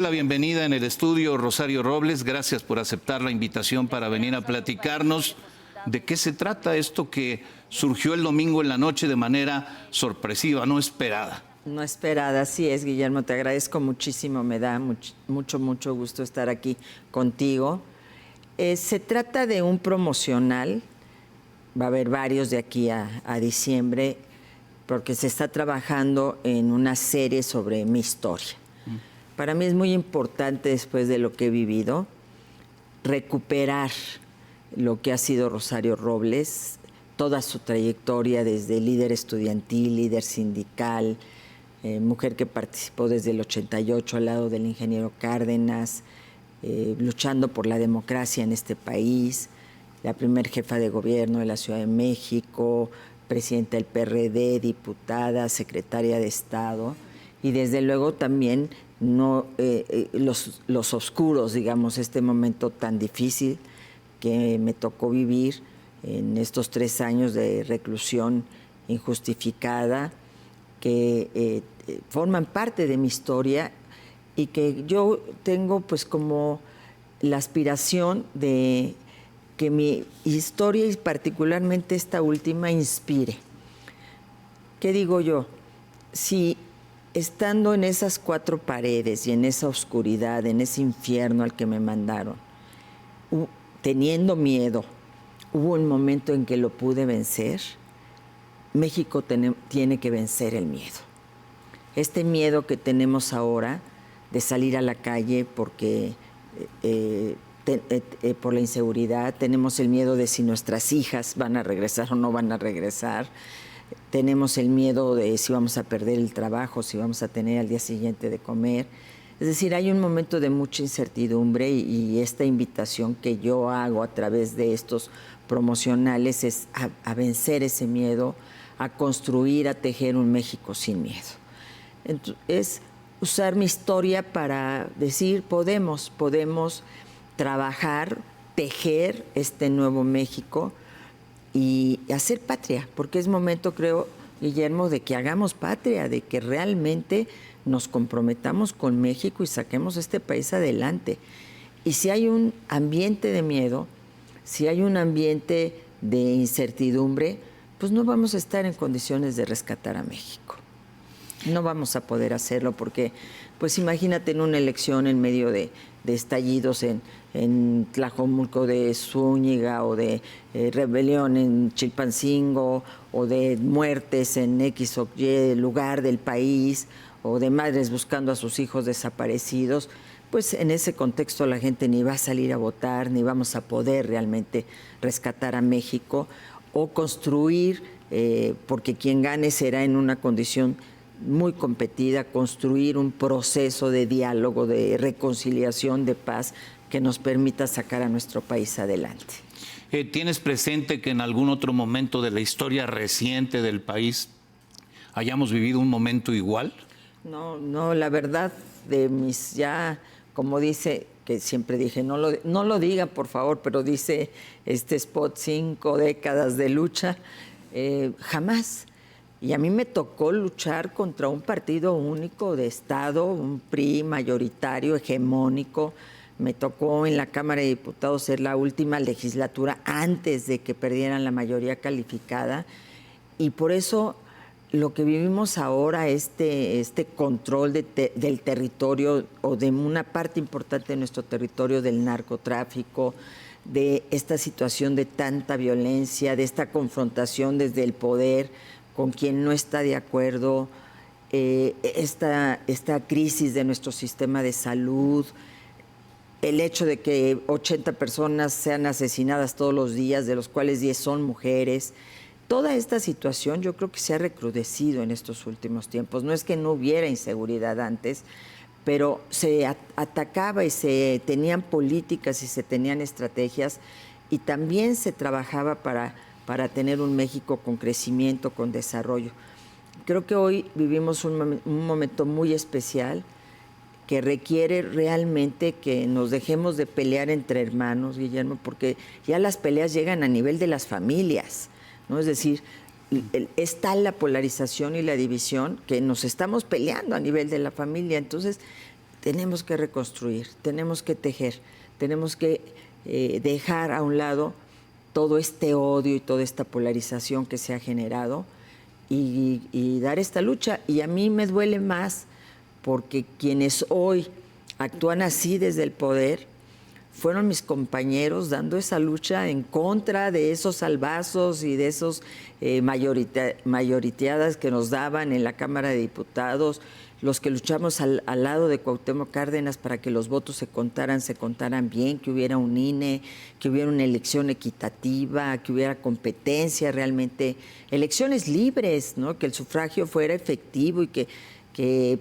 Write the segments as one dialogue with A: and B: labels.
A: La bienvenida en el estudio, Rosario Robles. Gracias por aceptar la invitación para venir a platicarnos de qué se trata esto que surgió el domingo en la noche de manera sorpresiva, no esperada.
B: No esperada, así es, Guillermo, te agradezco muchísimo, me da mucho gusto estar aquí contigo. Se trata de un promocional, va a haber varios de aquí a diciembre, porque se está trabajando en una serie sobre mi historia. Para mí es muy importante, después de lo que he vivido, recuperar lo que ha sido Rosario Robles, toda su trayectoria desde líder estudiantil, líder sindical, mujer que participó desde el 88 al lado del ingeniero Cárdenas, luchando por la democracia en este país, la primer jefa de gobierno de la Ciudad de México, presidenta del PRD, diputada, secretaria de Estado, y desde luego también los oscuros, digamos, este momento tan difícil que me tocó vivir en estos 3 años de reclusión injustificada, que forman parte de mi historia y que yo tengo pues como la aspiración de que mi historia y particularmente esta última inspire. ¿Qué digo yo? Si estando en esas 4 paredes y en esa oscuridad, en ese infierno al que me mandaron, teniendo miedo, hubo un momento en que lo pude vencer, México tiene que vencer el miedo. Este miedo que tenemos ahora de salir a la calle porque por la inseguridad, tenemos el miedo de si nuestras hijas van a regresar o no van a regresar, tenemos el miedo de si vamos a perder el trabajo, si vamos a tener al día siguiente de comer. Es decir, hay un momento de mucha incertidumbre y esta invitación que yo hago a través de estos promocionales es a vencer ese miedo, a construir, a tejer un México sin miedo. Entonces, es usar mi historia para decir, podemos trabajar, tejer este nuevo México y hacer patria, porque es momento, creo, Guillermo, de que hagamos patria, de que realmente nos comprometamos con México y saquemos este país adelante. Y si hay un ambiente de miedo, si hay un ambiente de incertidumbre, pues no vamos a estar en condiciones de rescatar a México. No vamos a poder hacerlo porque, pues imagínate en una elección en medio de estallidos en Tlajomulco de Zúñiga o de rebelión en Chilpancingo o de muertes en X o Y lugar del país o de madres buscando a sus hijos desaparecidos, pues en ese contexto la gente ni va a salir a votar, ni vamos a poder realmente rescatar a México o construir, porque quien gane será en una condición muy competida, construir un proceso de diálogo, de reconciliación, de paz, que nos permita sacar a nuestro país adelante.
A: ¿Tienes presente que en algún otro momento de la historia reciente del país hayamos vivido un momento igual?
B: No, la verdad, de mis ya, como dice, que siempre dije, no lo diga, por favor, pero dice este spot, 5 décadas de lucha, jamás. Y a mí me tocó luchar contra un partido único de Estado, un PRI mayoritario, hegemónico. Me tocó en la Cámara de Diputados ser la última legislatura antes de que perdieran la mayoría calificada. Y por eso lo que vivimos ahora, este control del territorio o de una parte importante de nuestro territorio del narcotráfico, de esta situación de tanta violencia, de esta confrontación desde el poder con quien no está de acuerdo, esta crisis de nuestro sistema de salud, el hecho de que 80 personas sean asesinadas todos los días, de los cuales 10 son mujeres. Toda esta situación yo creo que se ha recrudecido en estos últimos tiempos. No es que no hubiera inseguridad antes, pero se atacaba y se tenían políticas y se tenían estrategias y también se trabajaba para tener un México con crecimiento, con desarrollo. Creo que hoy vivimos un momento muy especial que requiere realmente que nos dejemos de pelear entre hermanos, Guillermo, porque ya las peleas llegan a nivel de las familias, ¿no? Es decir, es tal la polarización y la división que nos estamos peleando a nivel de la familia. Entonces, tenemos que reconstruir, tenemos que tejer, tenemos que dejar a un lado todo este odio y toda esta polarización que se ha generado y dar esta lucha. Y a mí me duele más porque quienes hoy actúan así desde el poder fueron mis compañeros dando esa lucha en contra de esos salvazos y de esos mayoriteadas que nos daban en la Cámara de Diputados, los que luchamos al lado de Cuauhtémoc Cárdenas para que los votos se contaran bien, que hubiera un INE, que hubiera una elección equitativa, que hubiera competencia realmente, elecciones libres, ¿no? Que el sufragio fuera efectivo y que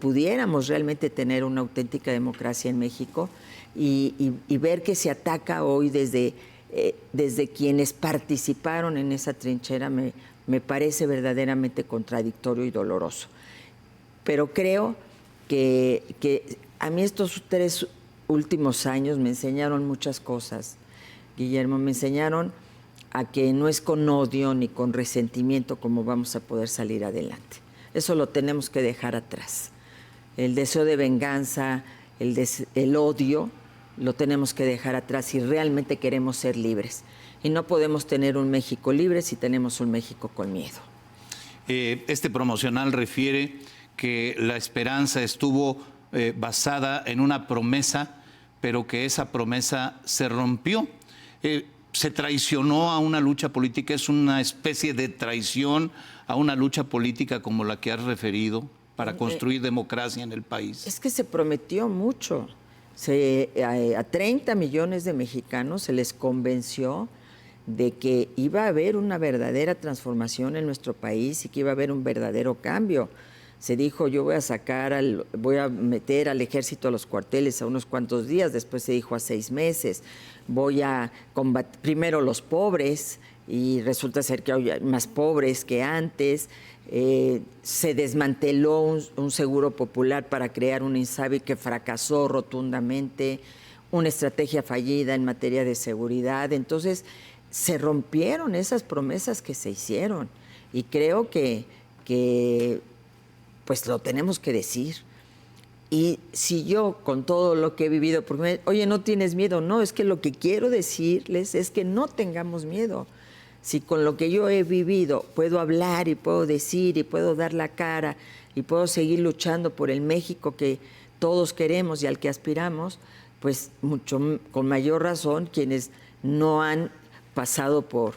B: pudiéramos realmente tener una auténtica democracia en México y ver que se ataca hoy desde quienes participaron en esa trinchera me parece verdaderamente contradictorio y doloroso. Pero creo que a mí estos 3 últimos años me enseñaron muchas cosas, Guillermo, me enseñaron a que no es con odio ni con resentimiento como vamos a poder salir adelante. Eso lo tenemos que dejar atrás. El deseo de venganza, el odio, lo tenemos que dejar atrás si realmente queremos ser libres. Y no podemos tener un México libre si tenemos un México con miedo.
A: Este promocional refiere que la esperanza estuvo basada en una promesa, pero que esa promesa se rompió. Se traicionó a una lucha política, es una especie de traición a una lucha política como la que has referido para construir democracia en el país.
B: Es que se prometió mucho. A 30 millones de mexicanos se les convenció de que iba a haber una verdadera transformación en nuestro país y que iba a haber un verdadero cambio. Se dijo, yo voy a meter al ejército a los cuarteles a unos cuantos días, después se dijo a 6 meses, voy a combatir primero los pobres, y resulta ser que hay más pobres que antes. Se desmanteló un seguro popular para crear un INSABI que fracasó rotundamente, una estrategia fallida en materia de seguridad. Entonces, se rompieron esas promesas que se hicieron y creo que pues lo tenemos que decir. Y si yo, con todo lo que he vivido, porque oye, ¿no tienes miedo? No, es que lo que quiero decirles es que no tengamos miedo. Si con lo que yo he vivido puedo hablar y puedo decir y puedo dar la cara y puedo seguir luchando por el México que todos queremos y al que aspiramos, pues con mayor razón quienes no han pasado por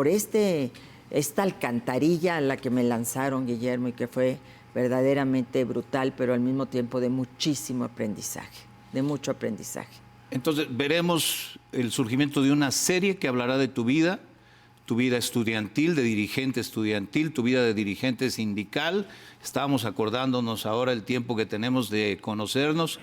B: esta alcantarilla a la que me lanzaron, Guillermo, y que fue verdaderamente brutal, pero al mismo tiempo de muchísimo aprendizaje, de mucho aprendizaje.
A: Entonces, veremos el surgimiento de una serie que hablará de tu vida estudiantil, de dirigente estudiantil, tu vida de dirigente sindical. Estábamos acordándonos ahora el tiempo que tenemos de conocernos.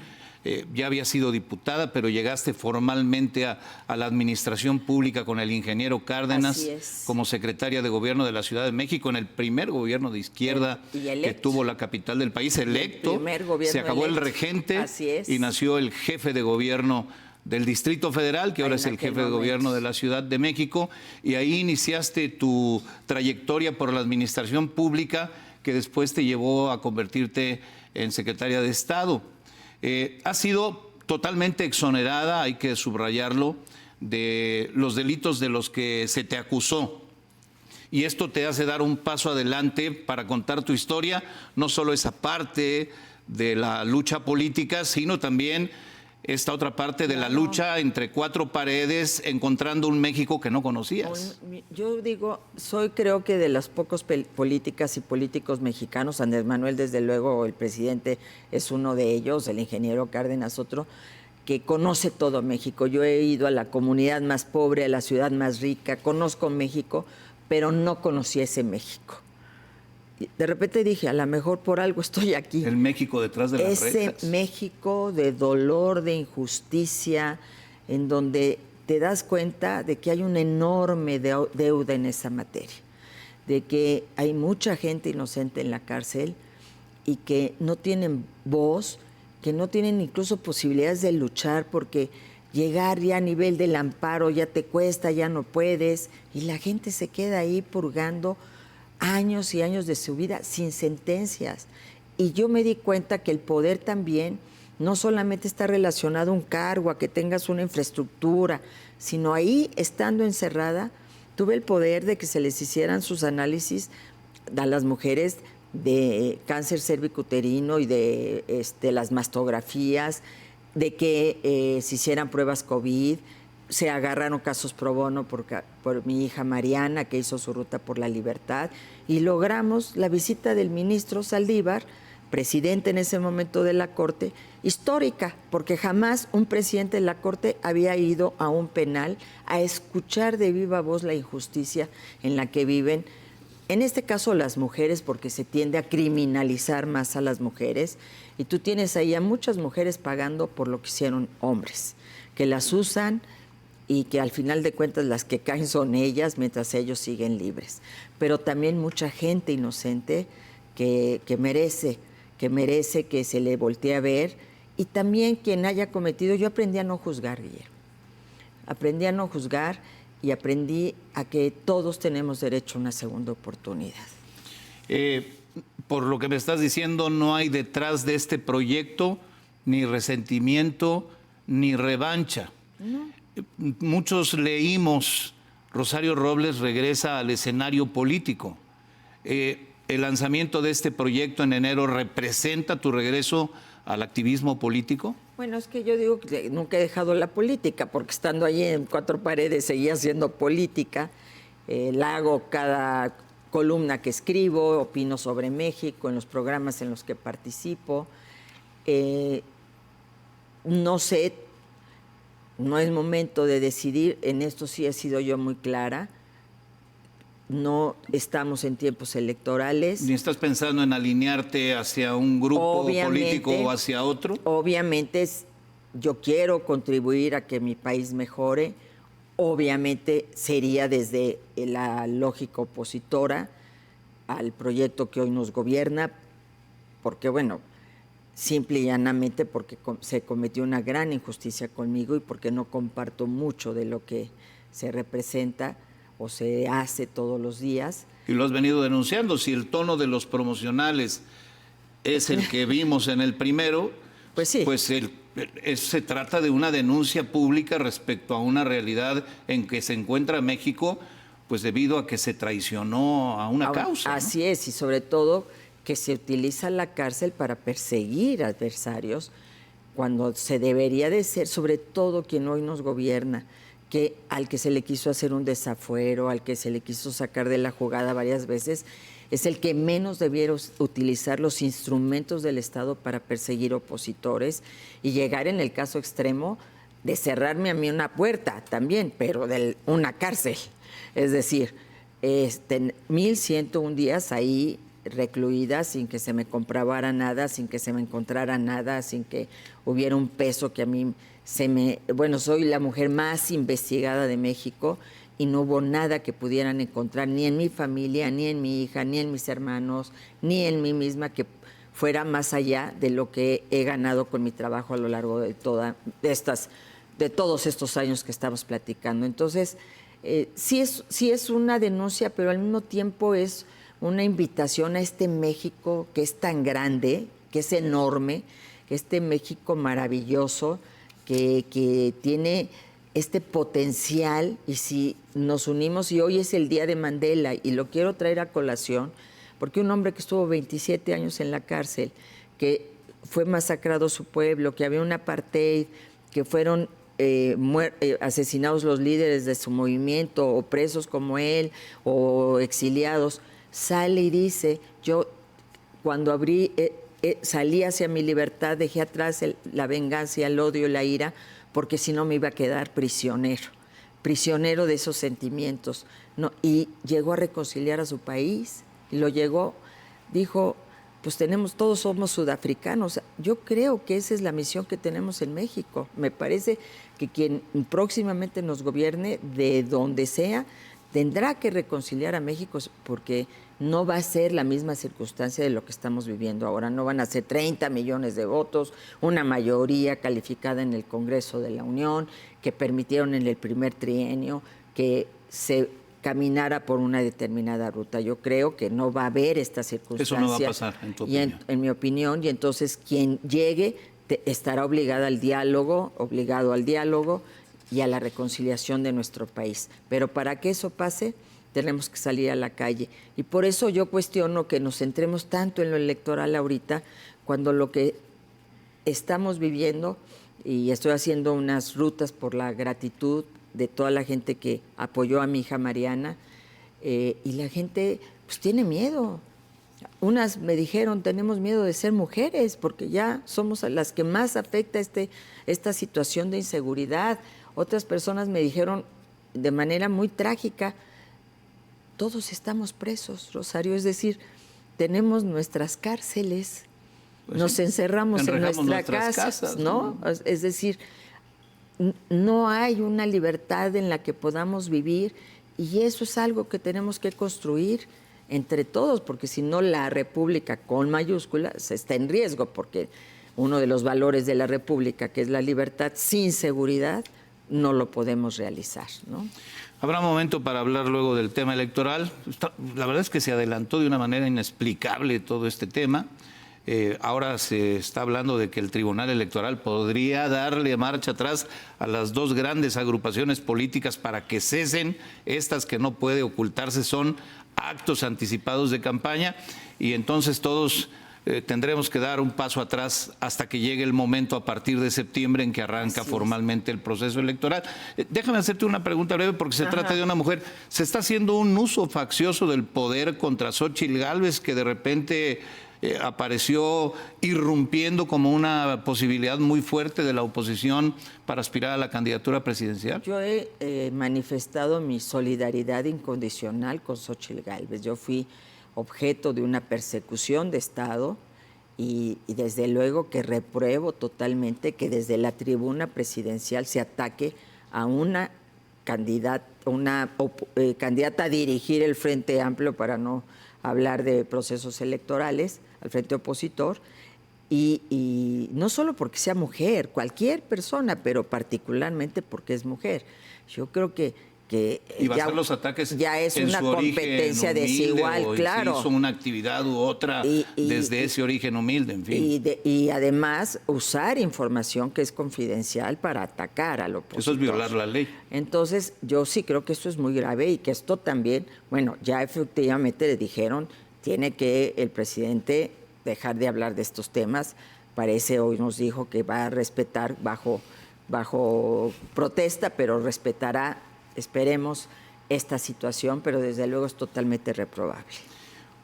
A: Ya había sido diputada, pero llegaste formalmente a la administración pública con el ingeniero Cárdenas como secretaria de gobierno de la Ciudad de México, en el primer gobierno de izquierda que tuvo la capital del país, electo. Se acabó el regente y nació el jefe de gobierno del Distrito Federal, que ahora es el jefe de gobierno de la Ciudad de México, y ahí iniciaste tu trayectoria por la administración pública que después te llevó a convertirte en secretaria de Estado. Has sido totalmente exonerada, hay que subrayarlo, de los delitos de los que se te acusó. Y esto te hace dar un paso adelante para contar tu historia, no solo esa parte de la lucha política, sino también esta otra parte de la lucha entre 4 paredes, encontrando un México que no conocías.
B: Yo digo, creo que de las pocos políticas y políticos mexicanos, Andrés Manuel, desde luego, el presidente es uno de ellos, el ingeniero Cárdenas otro, que conoce todo México. Yo he ido a la comunidad más pobre, a la ciudad más rica, conozco México, pero no conocí ese México. De repente dije, a lo mejor por algo estoy aquí.
A: El México detrás de las rejas.
B: Ese México de dolor, de injusticia, en donde te das cuenta de que hay una enorme deuda en esa materia, de que hay mucha gente inocente en la cárcel y que no tienen voz, que no tienen incluso posibilidades de luchar porque llegar ya a nivel del amparo ya te cuesta, ya no puedes, y la gente se queda ahí purgando años y años de su vida sin sentencias. Y yo me di cuenta que el poder también no solamente está relacionado a un cargo, a que tengas una infraestructura, sino ahí, estando encerrada, tuve el poder de que se les hicieran sus análisis a las mujeres de cáncer cérvico-uterino y de las mastografías, de que se hicieran pruebas COVID. Se agarraron casos pro bono por mi hija Mariana, que hizo su ruta por la libertad, y logramos la visita del ministro Saldívar, presidente en ese momento de la Corte, histórica, porque jamás un presidente de la Corte había ido a un penal a escuchar de viva voz la injusticia en la que viven, en este caso las mujeres, porque se tiende a criminalizar más a las mujeres, y tú tienes ahí a muchas mujeres pagando por lo que hicieron hombres, que las usan y que al final de cuentas las que caen son ellas mientras ellos siguen libres. Pero también mucha gente inocente que merece que se le voltee a ver, y también quien haya cometido. Yo aprendí a no juzgar, Guillermo. Aprendí a no juzgar y aprendí a que todos tenemos derecho a una segunda oportunidad.
A: Por lo que me estás diciendo, no hay detrás de este proyecto ni resentimiento ni revancha.
B: No.
A: Muchos leímos, Rosario Robles regresa al escenario político. ¿El lanzamiento de este proyecto en enero representa tu regreso al activismo político?
B: Bueno, es que yo digo que nunca he dejado la política, porque estando allí en cuatro paredes seguía haciendo política. La hago cada columna que escribo, opino sobre México, en los programas en los que participo. No sé, no es momento de decidir, en esto sí he sido yo muy clara. No estamos en tiempos electorales.
A: ¿Ni estás pensando en alinearte hacia un grupo político o hacia otro?
B: Obviamente yo quiero contribuir a que mi país mejore. Obviamente sería desde la lógica opositora al proyecto que hoy nos gobierna, porque bueno, simple y llanamente porque se cometió una gran injusticia conmigo y porque no comparto mucho de lo que se representa o se hace todos los días.
A: Y lo has venido denunciando. Si el tono de los promocionales es el que vimos en el primero,
B: pues sí,
A: pues se trata de una denuncia pública respecto a una realidad en que se encuentra México, pues debido a que se traicionó a una causa.
B: Así, ¿no? Es, y sobre todo que se utiliza la cárcel para perseguir adversarios, cuando se debería de ser, sobre todo quien hoy nos gobierna, que al que se le quiso hacer un desafuero, al que se le quiso sacar de la jugada varias veces, es el que menos debiera utilizar los instrumentos del Estado para perseguir opositores y llegar, en el caso extremo, de cerrarme a mí una puerta también, pero de una cárcel. Es decir, 1,101 días ahí recluida, sin que se me comprobara nada, sin que se me encontrara nada, sin que hubiera un peso que a mí bueno, soy la mujer más investigada de México y no hubo nada que pudieran encontrar, ni en mi familia, ni en mi hija, ni en mis hermanos, ni en mí misma, que fuera más allá de lo que he ganado con mi trabajo a lo largo de todos estos años que estamos platicando. Entonces, sí es una denuncia, pero al mismo tiempo es una invitación a este México que es tan grande, que es enorme, este México maravilloso, que tiene este potencial, y si nos unimos, y hoy es el día de Mandela, y lo quiero traer a colación, porque un hombre que estuvo 27 años en la cárcel, que fue masacrado su pueblo, que había un apartheid, que fueron asesinados los líderes de su movimiento, o presos como él, o exiliados, sale y dice: yo cuando salí hacia mi libertad, dejé atrás la venganza, el odio, la ira, porque si no me iba a quedar prisionero de esos sentimientos. No, y llegó a reconciliar a su país, y dijo, pues todos somos sudafricanos. Yo creo que esa es la misión que tenemos en México. Me parece que quien próximamente nos gobierne, de donde sea, tendrá que reconciliar a México, porque no va a ser la misma circunstancia de lo que estamos viviendo ahora. No van a ser 30 millones de votos, una mayoría calificada en el Congreso de la Unión, que permitieron en el primer trienio que se caminara por una determinada ruta. Yo creo que no va a haber esta circunstancia.
A: Eso no va a pasar, en tu opinión.
B: En mi opinión, y entonces quien llegue estará obligado al diálogo y a la reconciliación de nuestro país. Pero para que eso pase, tenemos que salir a la calle. Y por eso yo cuestiono que nos centremos tanto en lo electoral ahorita, cuando lo que estamos viviendo, y estoy haciendo unas rutas por la gratitud de toda la gente que apoyó a mi hija Mariana, y la gente pues tiene miedo. Unas me dijeron, tenemos miedo de ser mujeres, porque ya somos las que más afecta esta situación de inseguridad. Otras personas me dijeron de manera muy trágica, todos estamos presos, Rosario, es decir, tenemos nuestras cárceles, pues nos encerramos en nuestra casa, ¿no? Es decir, no hay una libertad en la que podamos vivir, y eso es algo que tenemos que construir entre todos, porque si no la República con mayúsculas está en riesgo, porque uno de los valores de la República, que es la libertad, sin seguridad no lo podemos realizar, ¿no?
A: Habrá momento para hablar luego del tema electoral. La verdad es que se adelantó de una manera inexplicable todo este tema. Ahora se está hablando de que el Tribunal Electoral podría darle marcha atrás a las dos grandes agrupaciones políticas para que cesen. Estas que no puede ocultarse son actos anticipados de campaña, y entonces todos tendremos que dar un paso atrás hasta que llegue el momento a partir de septiembre en que arranca formalmente el proceso electoral. Déjame hacerte una pregunta breve porque se trata de una mujer. ¿Se está haciendo un uso faccioso del poder contra Xóchitl Gálvez, que de repente apareció irrumpiendo como una posibilidad muy fuerte de la oposición para aspirar a la candidatura presidencial?
B: Yo he manifestado mi solidaridad incondicional con Xóchitl Gálvez. Yo fui objeto de una persecución de Estado y desde luego que repruebo totalmente que desde la tribuna presidencial se ataque a una candidata a dirigir el Frente Amplio, para no hablar de procesos electorales, al frente opositor, y no solo porque sea mujer, cualquier persona, pero particularmente porque es mujer. Yo creo que
A: y basar los ataques
B: ya es
A: en
B: una
A: su
B: competencia
A: origen
B: desigual,
A: humilde, o
B: claro.
A: Si hizo una actividad u otra desde ese origen humilde, en fin.
B: Y además usar información que es confidencial para atacar al opositor.
A: Eso es violar la ley.
B: Entonces, yo sí creo que esto es muy grave y que esto también, bueno, ya efectivamente le dijeron, tiene que el presidente dejar de hablar de estos temas. Parece, hoy nos dijo que va a respetar bajo protesta, pero respetará, esperemos, esta situación, pero desde luego es totalmente reprobable.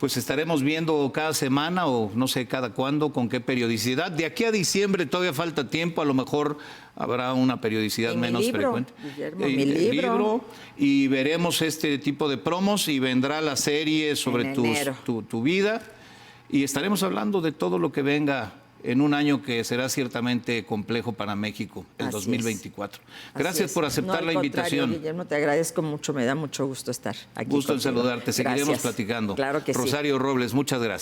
A: Pues estaremos viendo cada semana o no sé cada cuándo, con qué periodicidad. De aquí a diciembre todavía falta tiempo, a lo mejor habrá una periodicidad menos frecuente.
B: Guillermo, mi libro.
A: Y veremos este tipo de promos y vendrá la serie sobre tu vida. Y estaremos hablando de todo lo que venga en un año que será ciertamente complejo para México, el 2024. Gracias por aceptar la invitación.
B: Guillermo, te agradezco mucho, me da mucho gusto estar aquí.
A: Gusto en saludarte, seguiremos platicando.
B: Claro que sí.
A: Rosario Robles, muchas gracias.